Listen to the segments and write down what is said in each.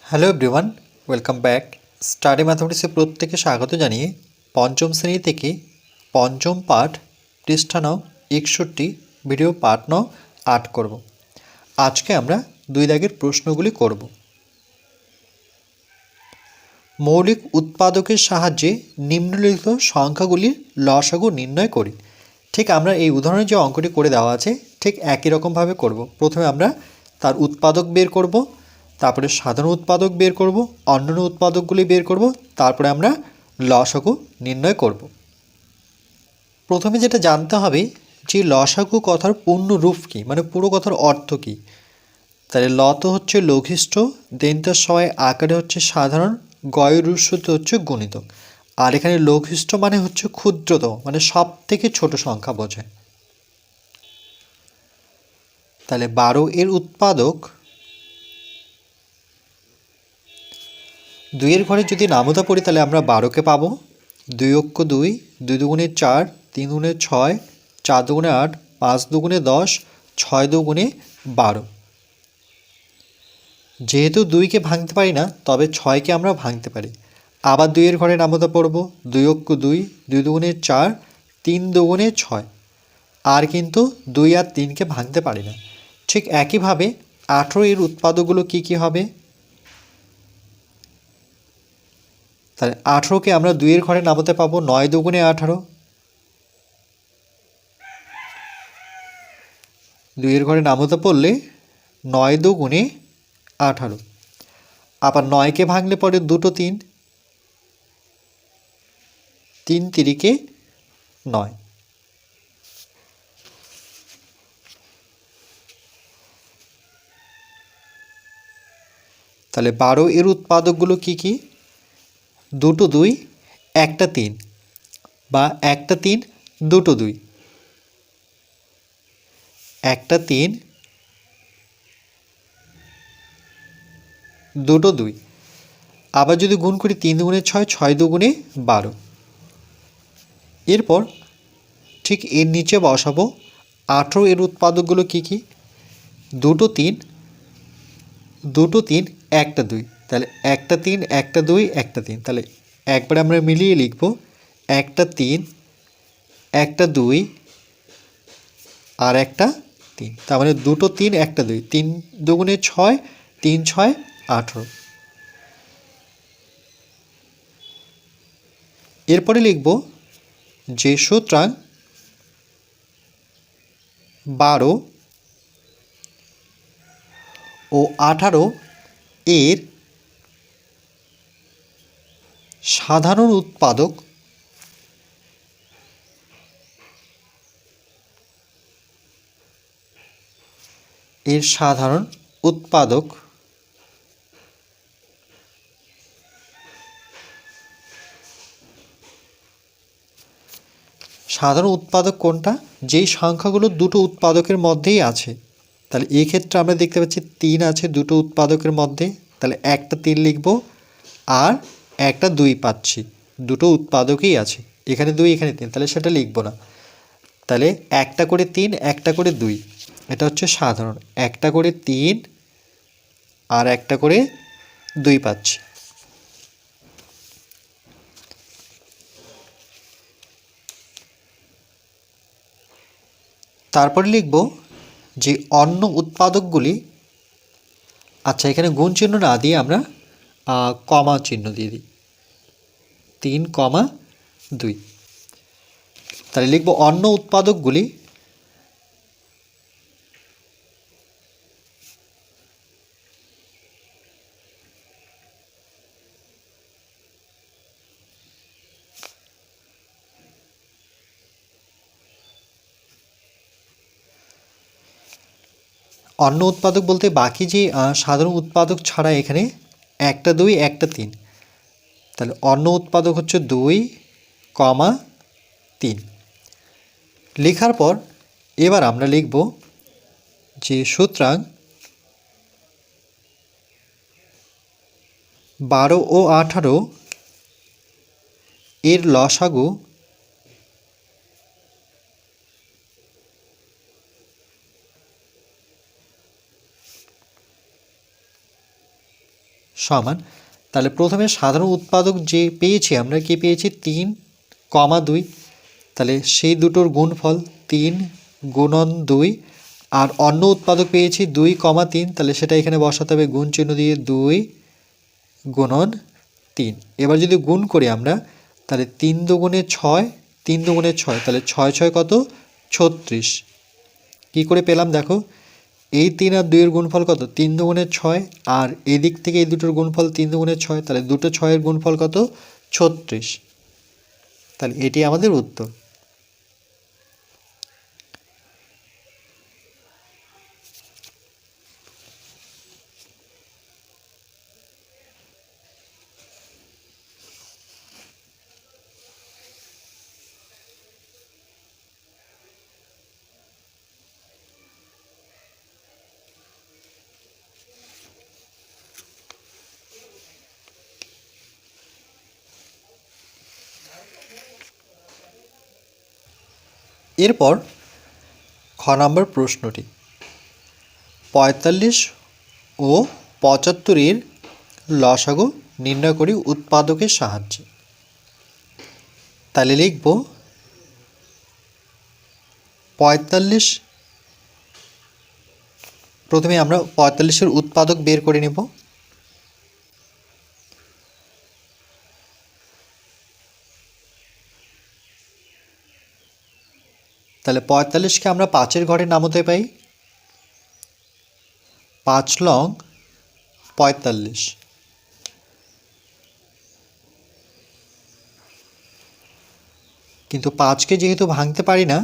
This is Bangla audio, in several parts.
Hello everyone, welcome back. Study ম্যাথমেটিক্সে প্রত্যেকে স্বাগত জানিয়ে পঞ্চম শ্রেণী থেকে পঞ্চম পাঠ পৃষ্ঠা নং 61 ভিডিও পাঠ নং 8 করব। আজকে আমরা দুই দাগের প্রশ্নগুলি করব। মৌলিক উৎপাদকের সাহায্যে নিম্নলিখিত সংখ্যাগুলির লসাগু নির্ণয় করি। ঠিক আমরা এই উদাহরণে যে অঙ্কটি করে দেওয়া আছে ঠিক একই রকমভাবে করব। প্রথমে আমরা তার উৎপাদক বের করব, তারপরে সাধারণ উৎপাদক বের করব, অন্যান্য উৎপাদকগুলি বের করব, তারপরে আমরা লসাগু নির্ণয় করব। প্রথমে যেটা জানতে হবে যে লসাগু কথার পূর্ণ রূপ কী, মানে পুরো কথার অর্থ কী। তাহলে ল তো হচ্ছে লঘিষ্ঠ, দেনটার সবাই আকারে হচ্ছে সাধারণ, গয়েরুস্বতে হচ্ছে গুণিতক। আর এখানে লঘিষ্ঠ মানে হচ্ছে ক্ষুদ্রতম, মানে সব থেকে ছোট সংখ্যা বোঝায়। তাহলে 12 এর উৎপাদক 2 এর ঘরে যদি নামতা পড়ি তাহলে আমরা 12কে পাবো। 2 অক্ষ 2, 2 দুগুণে 4, 3 দুগুণে 6, 4 দুগুণে 8, 5 দুগুণে 10, 6 দুগুণে 12। যেহেতু 2কে ভাঙতে পারি না, তবে 6কে আমরা ভাঙতে পারি। আবার 2 এর ঘরে নামতা পড়ব। 2 অক্ষ 2, 2 দুগুণে 4, 3 দুগুণে 6। আর কিন্তু 2 আর 3কে ভাঙতে পারি না। ঠিক একইভাবে 18 এর উৎপাদকগুলো কী কী হবে? তাহলে 18কে আমরা 2 এর ঘরে নামাতে পাবো 9 দুগুণে 18। 2 এর ঘরে নামতে পড়লে 9 দুগুণে 18। আবার 9কে ভাঙলে পরে দুটো 3, 3 তিরিকে 9। তাহলে 12 এর উৎপাদকগুলো কী কী? দুটো 2, একটা 3, বা একটা 3, দুটো 2, একটা 3, দুটো 2। আবার যদি গুণ করি 3 দুগুণে 6, 6 দুগুণে 12। এরপর ঠিক এর নিচে বসাবো 18 এর উৎপাদকগুলো কী কী? দুটো 3, দুটো 3, একটা 2। তাহলে একটা 3, একটা 2, একটা 3। তাহলে একবারে আমরা মিলিয়ে লিখব একটা 3, একটা 2, আর একটা 3। তার মানে দুটো 3, একটা 2, 3 দুগুণে 6, 3 6 18। এরপরে লিখব যে সুতরাং 12 ও 18 এর সাধারণ উৎপাদক সাধারণ উৎপাদক কোনটা? যেই সংখ্যাগুলো দুটো উৎপাদকের মধ্যেই আছে। তাহলে এই ক্ষেত্রে আমরা দেখতে পাচ্ছি 3 আছে দুটো উৎপাদকের মধ্যে, তাহলে একটা 3 লিখব, আর একটা 2 পাচ্ছি, দুটো উৎপাদকেই আছে। এখানে 2, এখানে 3, তাহলে সেটা লিখব না। তাহলে একটা করে 3, একটা করে 2, এটা হচ্ছে সাধারণ। একটা করে 3 আর একটা করে 2 পাচ্ছি। তারপরে লিখব যে অন্য উৎপাদকগুলি, আচ্ছা এখানে গুণ চিহ্ন না দিয়ে আমরা কমা চিহ্ন দিয়ে দিই, 3, 2। তাহলে লিখব অন্য উৎপাদকগুলি অন্য উৎপাদক বলতে বাকি যে সাধারণ উৎপাদক ছাড়া এখানে একটা 2, একটা 3। তাহলে অন্য উৎপাদক হচ্ছে 2, 3। লেখার পর এবার আমরা লিখব যে সুতরাং 12 ও 18 এর লসাগু সমান, তাহলে প্রথমে সাধারণ উৎপাদক যে পেয়েছি আমরা, কি পেয়েছি 3,2, তাহলে সেই দুটোর গুণফল 3 গুণন 2, আর অন্য উৎপাদক পেয়েছি 2,3, তাহলে সেটা এখানে বসাতে হবে গুণ চিহ্ন দিয়ে 2 গুণন 3। এবার যদি গুণ করি আমরা, তাহলে 3 দুগুণে 6, 3 দুগুণে 6, তাহলে 6 6 কত 36। কী করে পেলাম দেখো, এই 3 আর 2 এর গুণফল কত 3 দুগুণে 6, আর এই দিক থেকে এই দুটোর গুণফল 3 দুগুণে 6, তাহলে দুটো 6 এর গুণফল কত 36। তাহলে এটি আমাদের উত্তর। এরপর খ নম্বর প্রশ্নটি, 45 ও 75 লসাগু নির্ণয় করি উৎপাদকের সাহায্যে। তাহলে লিখব 45, প্রথমে আমরা 45-এর উৎপাদক বের করে নেব। তাহলে 45-কে আমরা 5-এর ঘরে নামাতে পাই, 5 লং 45। কিন্তু 5কে যেহেতু ভাঙতে পারি না,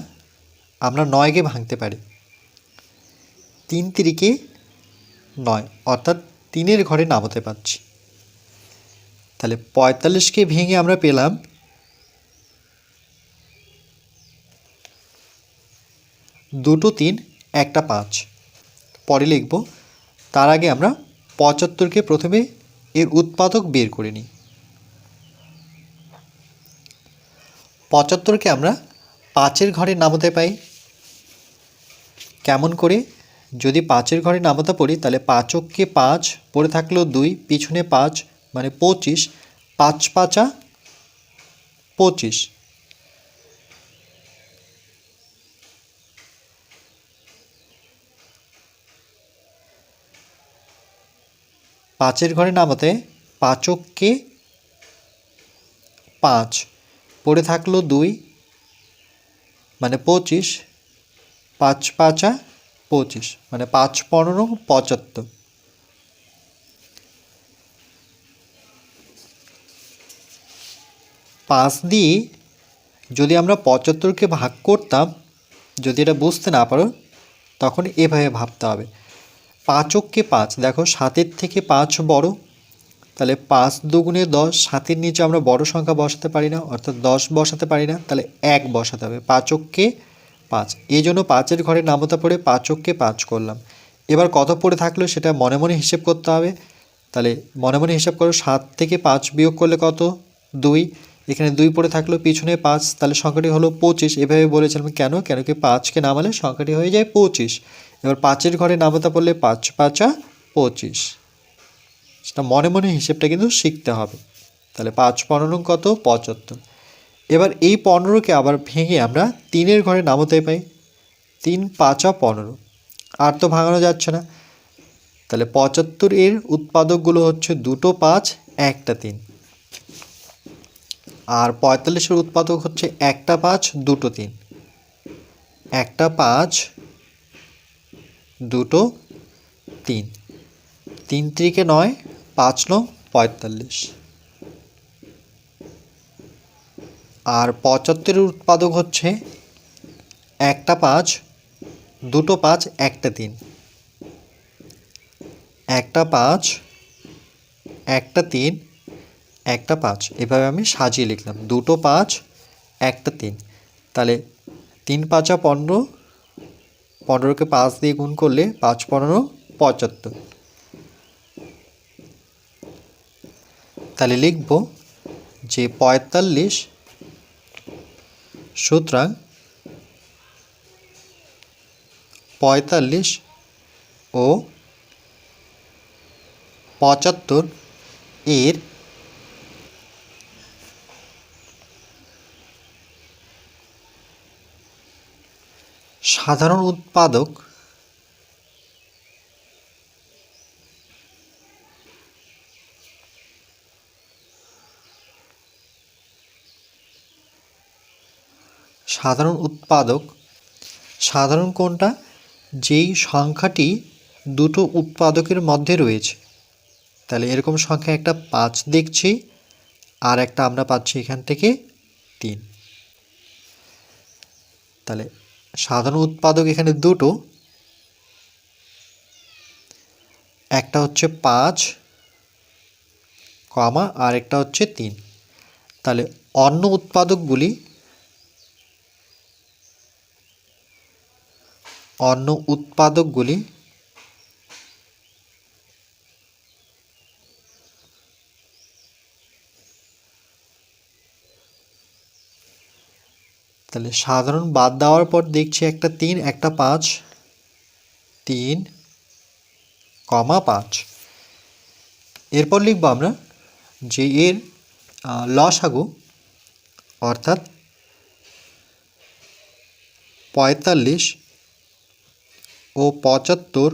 আমরা 9কে ভাঙতে পারি। 3 তিরিকে 9, অর্থাৎ 3-এর ঘরে নামাতে পারছি। তাহলে 45কে ভেঙে আমরা পেলাম 2টো 3 একটা 5। পরে লিখব, তার আগে আমরা 75কে প্রথমে এর উৎপাদক বের করে নিই। 75কে আমরা 5-এর ঘরে নামাতে পাই। কেমন করে, যদি 5-এর ঘরে নামাতে পড়ি, তাহলে 5কে 5, পড়ে থাকলো 2, পিছনে 5 মানে 25, 5 5 25। 5-এর ঘরে নামাতে 5কে 5, পড়ে থাকলো 2 মানে 25, 5 5 25 মানে 5 15 75। 5 দিয়ে যদি আমরা 75কে ভাগ করতাম, যদি এটা বুঝতে না পারো তখন এভাবে ভাবতে হবে। 5কে 5, দেখো 7-এর থেকে 5 বড়, তাহলে 5 দুগুণে 10, 7-এর নিচে আমরা বড় সংখ্যা বসাতে পারি না, অর্থাৎ 10 বসাতে পারি না, তাহলে 1 বসাতে হবে। 5কে 5, এই জন্য 5-এর ঘরে নামতা পড়ে 5কে 5 করলাম। এবার কত পড়ে থাকলো সেটা মনে মনে হিসেব করতে হবে। তাহলে মনে মনে হিসাব করো, 7 থেকে 5 বিয়োগ করলে কত 2, এখানে 2 পড়ে থাকলো, পিছনে 5, তাহলে সংখ্যাটি হলো 25। এভাবে বলেছিলাম কেন, কেন কি 5কে নামালে সংখ্যাটি হয়ে যায় 25। এবার 5-এর ঘরে নামতা পড়লে 5 5 25, সেটা মনে মনে হিসেবটা কিন্তু শিখতে হবে। তাহলে 5 15 কত 75। এবার এই 15কে আবার ভেঙে আমরা 3-এর ঘরে নামাতে পাই, 3 5 15, আর তো ভাঙানো যাচ্ছে না। তাহলে 75-এর উৎপাদকগুলো হচ্ছে 2টো 5 একটা 3, আর 45-এর উৎপাদক হচ্ছে একটা 5 2টো 3, একটা 5 2টো 3, 3 3কে 9, 5 9 45। আর 75-এর উৎপাদক হচ্ছে একটা 5 2টো 5 একটা 3, একটা 5 একটা 3 একটা 5। এভাবে আমি সাজিয়ে লিখলাম 2টো 5 একটা 3। তাহলে 3 5 15, 15কে 5 দিয়ে গুণ করলে 5 15 75। তাহলে লিখব যে 45, সুতরাং 45 ও 75 এর সাধারণ উৎপাদক সাধারণ কোনটা? যেই সংখ্যাটি দুটো উৎপাদকের মধ্যে রয়েছে। তাহলে এরকম সংখ্যা একটা 5 দেখছি, আর একটা আমরা পাচ্ছি এখান থেকে 3। তাহলে সাধারণ উৎপাদক এখানে দুটো, একটা হচ্ছে 5 কমা আর একটা হচ্ছে 3। তাহলে অন্য উৎপাদকগুলি তাহলে সাধারণ বাদ দেওয়ার পর দেখছি একটা 3 একটা 5, 3 কমা 5। এরপর লিখব আমরা যে এর লসাগু অর্থাৎ 45 ও 75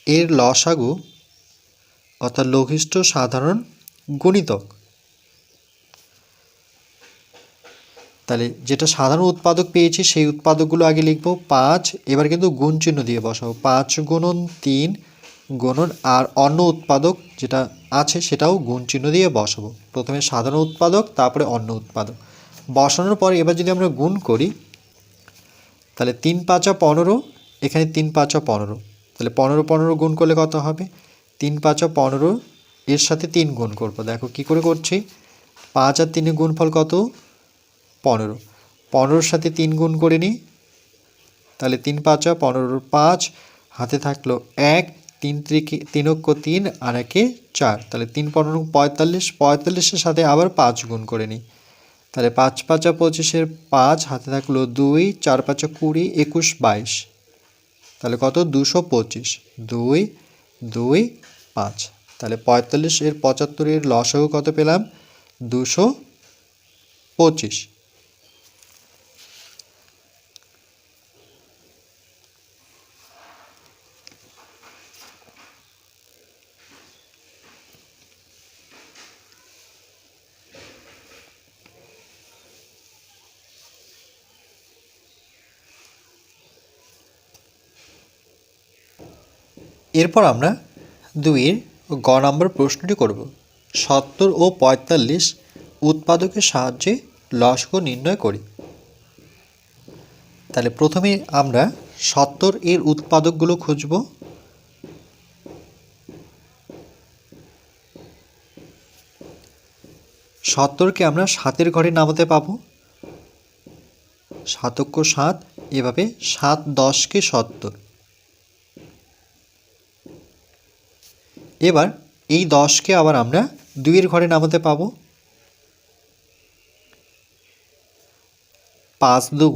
এর লসাগু অর্থাৎ লঘিষ্ঠ সাধারণ গুণিতক। তাহলে যেটা সাধারণ উৎপাদক পেয়েছি সেই উৎপাদকগুলো আগে লিখব 5, এবার কিন্তু গুণ চিহ্ন দিয়ে বসাবো। 5 গুণন 3 গুণন আর অন্য উৎপাদক যেটা আছে সেটাও গুণ চিহ্ন দিয়ে বসাবো। প্রথমে সাধারণ উৎপাদক, তারপরে অন্য উৎপাদক বসানোর পর এবার যদি আমরা গুণ করি, তাহলে 3 5 15, এখানে 3 5 15, তাহলে 15 15 গুণ করলে কত হবে? 3 5 15, এর সাথে 3 গুণ করবো। দেখো কি করে করছি, 5 আর 3 গুণফল কত? 15। 15-র সাথে 3 গুণ করে নিই, তাহলে 3 5 15, 5 হাতে থাকলো 1, 3 3 আর 1 4, তাহলে 3 15 45, 45-এর সাথে আবার 5 গুণ করে নিই, তাহলে 5 5 25-এর 5 হাতে থাকলো 2, 4 5 20, 21 22, তাহলে কত? 225, 2 2 5। তাহলে 45 এর 75 এর লসাগু কত পেলাম? 225। এরপর আমরা 2-এর গ নম্বর প্রশ্নটি করব। 70 ও 45 উৎপাদকের সাহায্যে লসাগু নির্ণয় করি। তাহলে প্রথমে আমরা 70 এর উৎপাদকগুলো খুঁজব। 70-কে আমরা 7-এর ঘরে নামাতে পাবো, 7 × 7, এভাবে 7 10-কে 70। এবার এই 10-কে আবার আমরা 2-এর ঘরে নামাতে পাবো, 5 2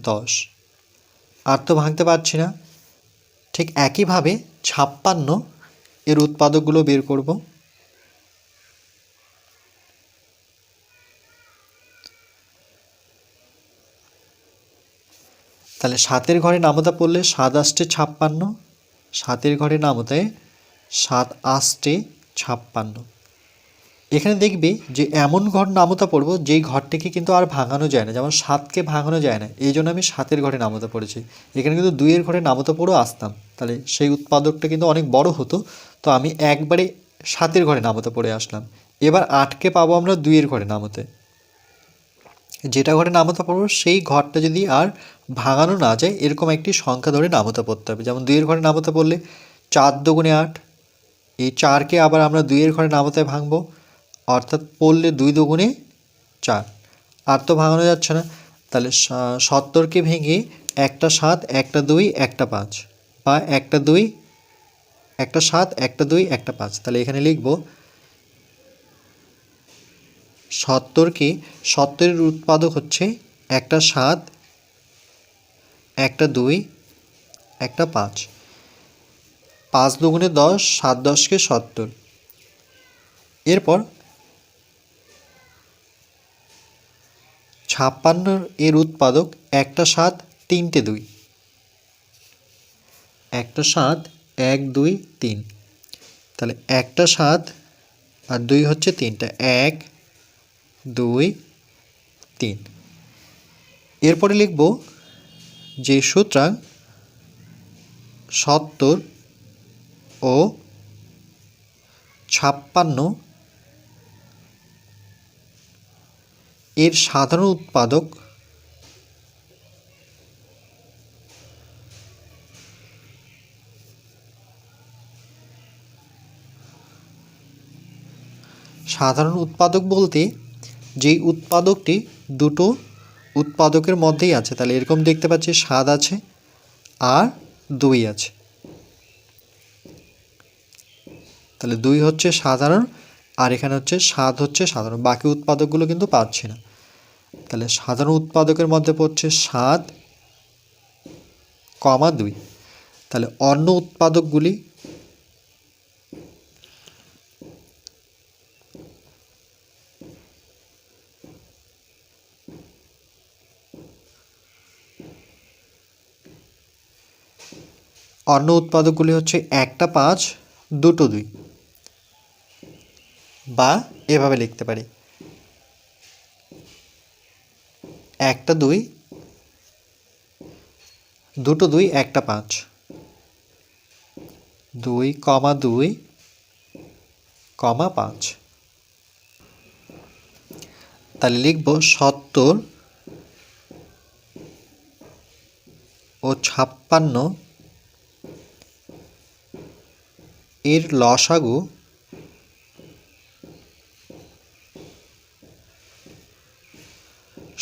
10। আর তো ভাঙতে পারছি না। ঠিক একইভাবে 56 এর উৎপাদকগুলো বের করব। তাহলে 7-এর ঘরে নামতা পড়লে 7 8 56, 7-এর ঘরে নামতে 7 8 56। এখানে দেখবে যে এমন ঘর নামতা পড়ব যেই ঘরটিকে কিন্তু আর ভাঙানো যায় না, যেমন 7-কে ভাঙানো যায় না, এই জন্য আমি 7-এর ঘরে নামতা পড়েছি। এখানে কিন্তু 2-এর ঘরে নামতা পড়েও আসতাম, তাহলে সেই উৎপাদকটা কিন্তু অনেক বড় হতো, তো আমি একবারে 7-এর ঘরে নামতা পড়ে আসলাম। এবার 8-কে পাবো আমরা 2-এর ঘরে নামতে, যেটা ঘরে নামতা পড়ব সেই ঘরটা যদি আর ভাঙানো না যায় এরকম একটি সংখ্যা ধরে নামতা পড়তে হবে। যেমন 2-এর ঘরে নামতা পড়লে 4 2 8, এই 4-কে আবার আমরা 2-এর ঘরে নামতায় ভাঙবো, অর্থাৎ পড়লে 2 2 4। আর তো ভাঙানো যাচ্ছে না, তাহলে 70-কে ভেঙে একটা 7 একটা 2 একটা 5, বা একটা 2 একটা 7 একটা 2 একটা 5। তাহলে এখানে লিখব 70-কে 70-এর উৎপাদক হচ্ছে একটা 7 একটা 2 একটা 5। 5 দুগুণে 10, 7 10 70। এরপর 56 এর উৎপাদক 1টা 7 3টে 2, 1টা 7 1 2 3, তাহলে 1টা 7 আর 2 হচ্ছে 3টা, 1 2 3। এরপরে লিখব যে সুতরাং 70 ও 56 এর সাধারণ উৎপাদক বলতে যেই উৎপাদকটি দুটো উৎপাদকের মধ্যেই আছে, তাহলে এরকম দেখতে পাচ্ছি 7 আছে আর 2 আছে, তাহলে 2 হচ্ছে সাধারণ আর এখানে হচ্ছে 7 হচ্ছে সাধারণ, বাকি উৎপাদকগুলো কিন্তু পাচ্ছি না। তাহলে সাধারণ উৎপাদকের মধ্যে পড়ছে 7, 2। তাহলে অন্য উৎপাদকগুলি হচ্ছে 1টা 5 2টো 2, বা এভাবে লিখতে পারি 1টা 2 2টো 2 1টা 5, 2, 2, 5। তাহলে লিখব 70 ও 56 এর লসাগু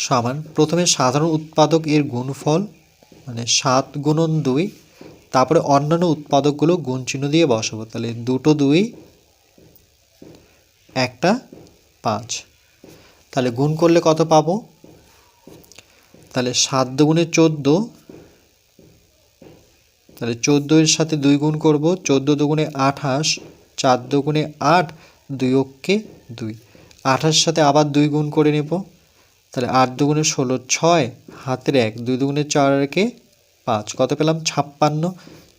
সমান, প্রথমে সাধারণ উৎপাদক এর গুণফল মানে 7 গুণন 2, তারপরে অন্যান্য উৎপাদকগুলো গুণ চিহ্ন দিয়ে বসাবো। তাহলে 2টো 2 1টা 5, তাহলে গুণ করলে কত পাবো? তাহলে 7 দুগুণে 14, তাহলে 14 এর সাথে 2 গুণ করব, 14 দুগুণে 28, 4 দুগুণে 8, 2 অক্ষে 2, 28 সাথে আবার 2 গুণ করে নেব, তাহলে 8 দুগুণে 16, 6 হাতের 1, 2 দুগুণে 4 আর 5, কত পেলাম? 56।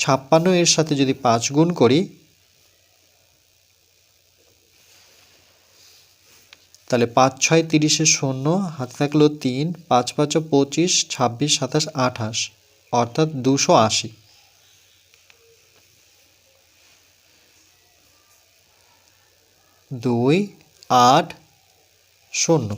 56 এর সাথে যদি 5 গুণ করি তাহলে 5 6 30 শূন্য, হাতে থাকলো 3, 5 5 25, 26 27 28, অর্থাৎ 280। 2 8 0।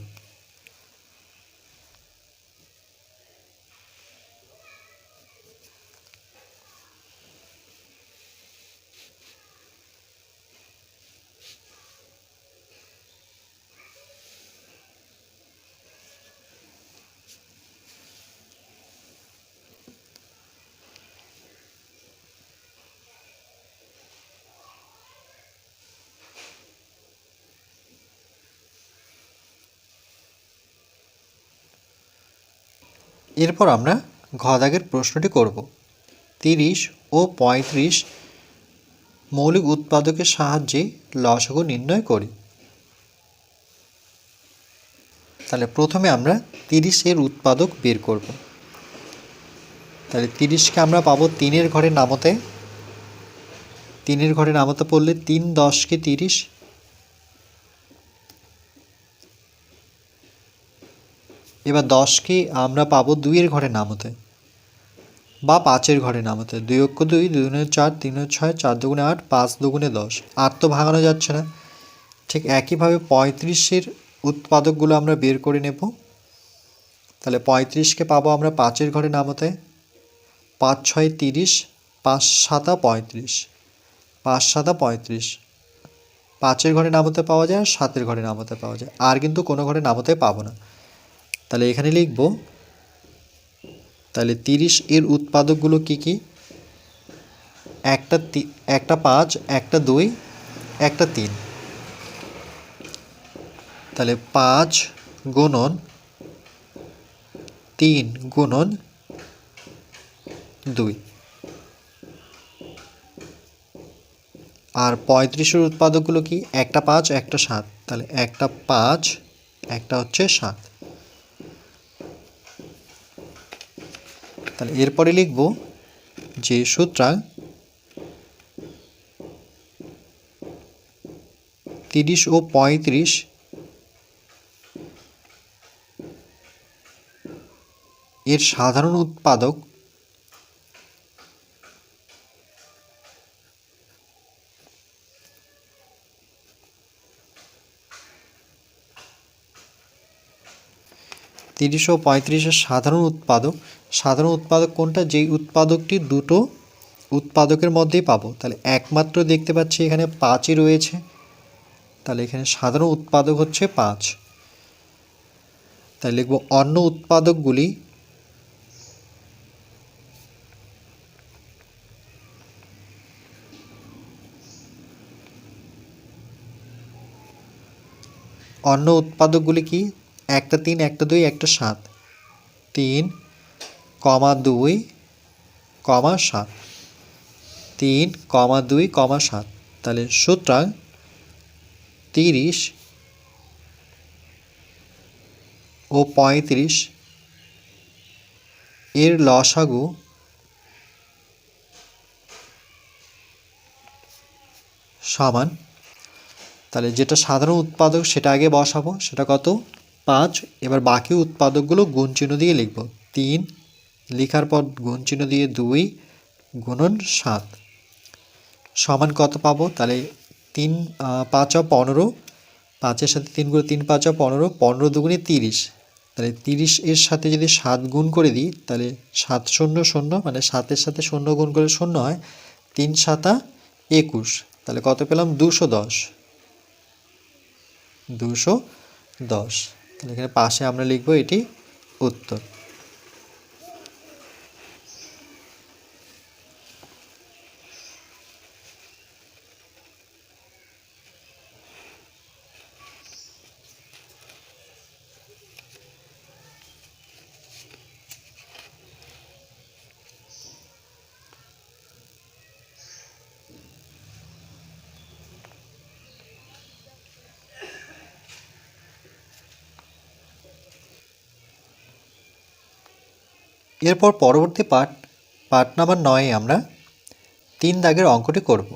এরপর আমরা ঘ দাগের প্রশ্নটি করব। 30 ও 35 মৌলিক উৎপাদকের সাহায্যে লসাগু নির্ণয় করি। তাহলে প্রথমে আমরা 30 এর উৎপাদক বের করব। তাহলে 30কে আমরা পাবো 3 এর ঘরে নামতে, 3 এর ঘরে নামতে পড়লে 3 10 30, এবার 10কে আমরা পাবো 2 এর ঘরে নামতে বা 5 এর ঘরে নামতে, 2 অক্ষ 2, 2 দুগুণে 4, 3 6, 4 দুগুণে 8, 5 দুগুণে 10, 8 তো ভাঙানো যাচ্ছে না। ঠিক একইভাবে 35 এর উৎপাদকগুলো আমরা বের করে নেব। তাহলে 35কে পাবো আমরা 5 এর ঘরে নামতে, 5 6 30, 5 7 35, 5 7 35, 5 এর ঘরে নামতে পাওয়া যায় আর 7 এর ঘরে নামতে পাওয়া যায়, আর কিন্তু কোনো ঘরে নামতে পাবো না। তাহলে এখানে লিখব, তাহলে 30 এর উৎপাদকগুলো কি কি? একটা 5, একটা 2, একটা 3, তাহলে 5 গুণন 3 গুণন 2, আর 35-এর উৎপাদকগুলো কি, একটা 5 একটা 7, তাহলে একটা 5 একটা হচ্ছে 7। তাহলে এরপরে লিখব যে সুতরাং 30 ও 35 এর সাধারণ উৎপাদক তিরিশ ও 35-এর সাধারণ উৎপাদক কোনটা, যেই উৎপাদকটি দুটো উৎপাদকের মধ্যেই পাবো। তাহলে একমাত্র দেখতে পাচ্ছি এখানে 5ই রয়েছে, তাহলে এখানে সাধারণ উৎপাদক হচ্ছে 5। তাই লিখব অন্য উৎপাদকগুলি কি, একটা 3 একটা 2 একটা 7, 3, 2, 7, 3, 2, 7। তাহলে সুতরাং 30 ও 35 এর লসাগু সমান, তাহলে যেটা সাধারণ উৎপাদক সেটা আগে বসাবো, সেটা কত 5। এবার বাকি উৎপাদকগুলো গুণ চিহ্ন দিয়ে লিখব, 3 লেখার পর গুণ চিহ্ন দিয়ে 2 গুণন 7 সমান কত পাবো। তাহলে 3 5 15, 5-এর সাথে 3 গুণ 3 5 15, 15 দুগুণে 30, তাহলে 30 এর সাথে যদি 7 গুণ করে দিই তাহলে 7 0 0, মানে 7-এর সাথে 0 গুণ করে 0 হয়, 3 7 21, তাহলে কত পেলাম 210। তাহলে এখানে পাশে আমরা লিখব এটি উত্তর। এরপর পরবর্তী পার্ট নাম্বার 9 আমরা 3 দাগের অঙ্কটি করব।